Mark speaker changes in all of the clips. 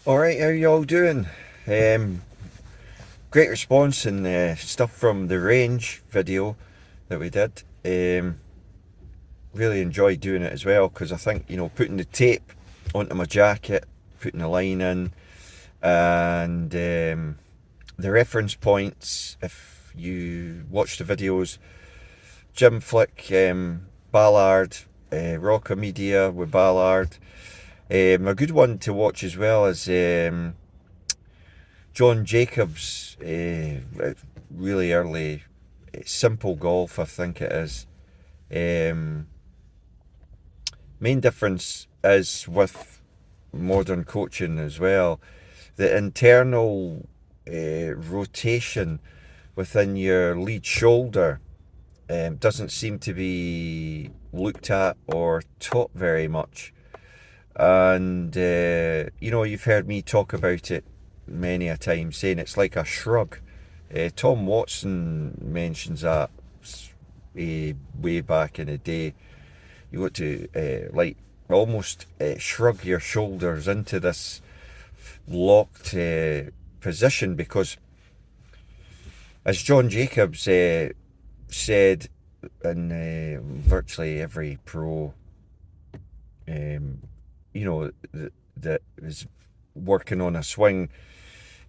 Speaker 1: Alright, how you all doing? Um, Great response and stuff from the range video that we did. Really enjoyed doing it as well because I think, putting the tape onto my jacket, putting the line in, and the reference points, if you watch the videos, Jim Flick, Ballard, Rocca Media with Ballard. A good one to watch as well is John Jacobs, really early, simple golf, I think it is. Um, Main difference is with modern coaching as well. The internal rotation within your lead shoulder doesn't seem to be looked at or taught very much. And, you've heard me talk about it many a time, saying it's like a shrug. Tom Watson mentions that way back in the day. You got to almost shrug your shoulders into this locked position because, as John Jacobs said in virtually every pro, um, that is working on a swing,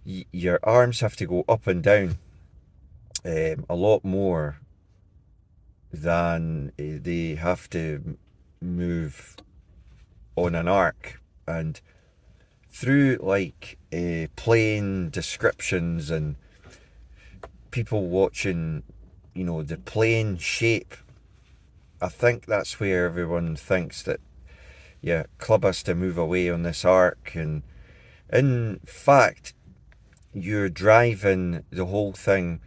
Speaker 1: your arms have to go up and down a lot more than they have to move on an arc. And through plain descriptions and people watching, the plane shape, I think that's where everyone thinks that, yeah, club has to move away on this arc. And in fact, you're driving the whole thing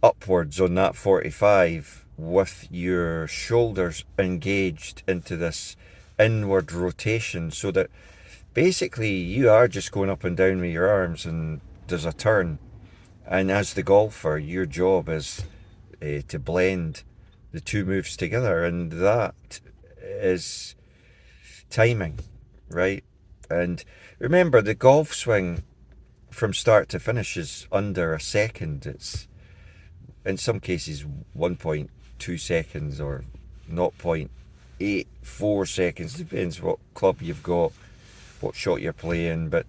Speaker 1: upwards on that 45 with your shoulders engaged into this inward rotation, so that basically you are just going up and down with your arms and there's a turn. And as the golfer, your job is to blend the two moves together, and that is timing, right? And remember, the golf swing from start to finish is under a second. It's in some cases 1.2 seconds or 0.84 seconds, depends what club you've got, what shot you're playing. But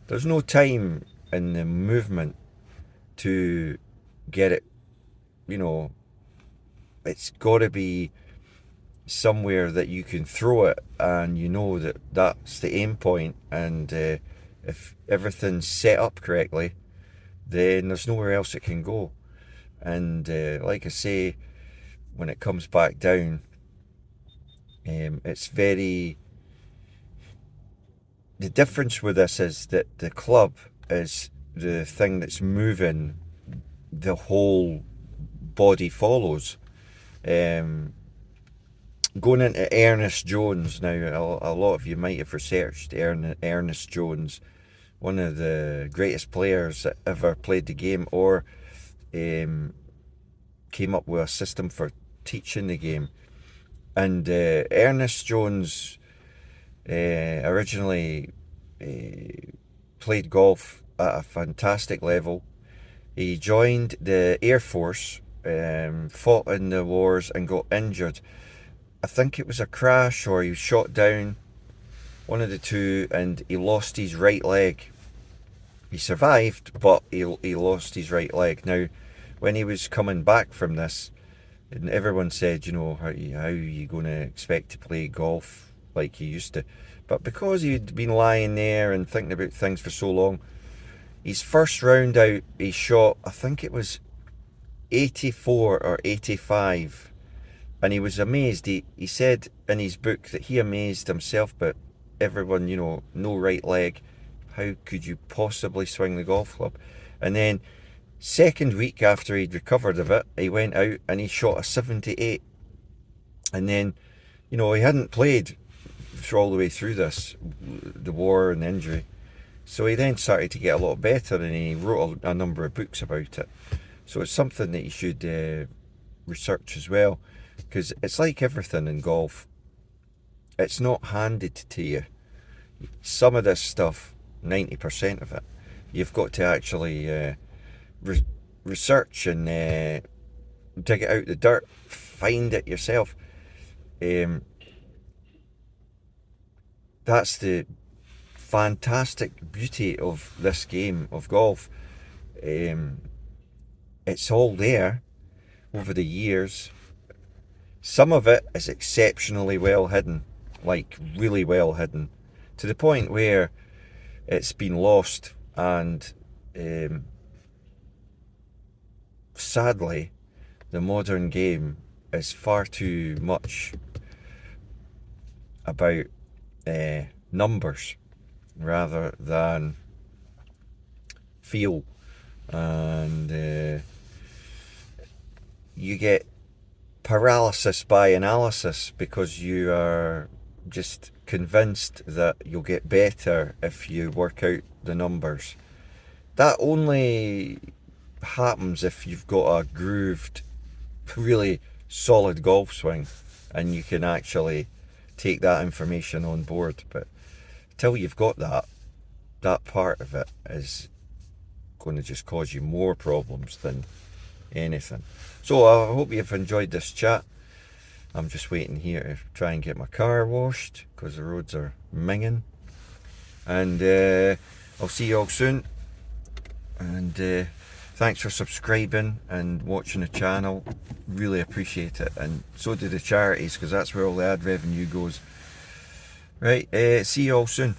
Speaker 1: there's no time in the movement to get it, it's got to be somewhere that you can throw it and that that's the aim point. And if everything's set up correctly, then there's nowhere else it can go. And like I say, when it comes back down, it's very... The difference with this is that the club is the thing that's moving, the whole body follows. Going into Ernest Jones now, a lot of you might have researched Ernest Jones, one of the greatest players that ever played the game, or came up with a system for teaching the game. And Ernest Jones originally played golf at a fantastic level. He joined the Air Force, fought in the wars and got injured. I think it was a crash or he was shot down, one of the two, and he lost his right leg. He survived, but he lost his right leg. Now, when he was coming back from this, and everyone said, how are you going to expect to play golf like you used to? But because he'd been lying there and thinking about things for so long, his first round out, he shot, I think it was 84 or 85. And he was amazed. He said in his book that he amazed himself, but everyone, no right leg. How could you possibly swing the golf club? And then, second week after he'd recovered a bit, he went out and he shot a 78. And then, he hadn't played all the way through this, the war and the injury. So he then started to get a lot better, and he wrote a number of books about it. So it's something that you should research as well, because it's like everything in golf. It's not handed to you. Some of this stuff, 90% of it. You've got to actually research and dig it out the dirt, find it yourself. That's the fantastic beauty of this game of golf. It's all there over the years. Some of it is exceptionally well hidden, like really well hidden, to the point where it's been lost, and sadly the modern game is far too much about numbers rather than feel, and you get paralysis by analysis because you are just convinced that you'll get better if you work out the numbers. That only happens if you've got a grooved, really solid golf swing and you can actually take that information on board. But till you've got that part of it is going to just cause you more problems than anything. So I hope you've enjoyed this chat. I'm just waiting here to try and get my car washed because the roads are minging. And I'll see you all soon. And thanks for subscribing and watching the channel. Really appreciate it. And so do the charities, because that's where all the ad revenue goes. Right, see you all soon.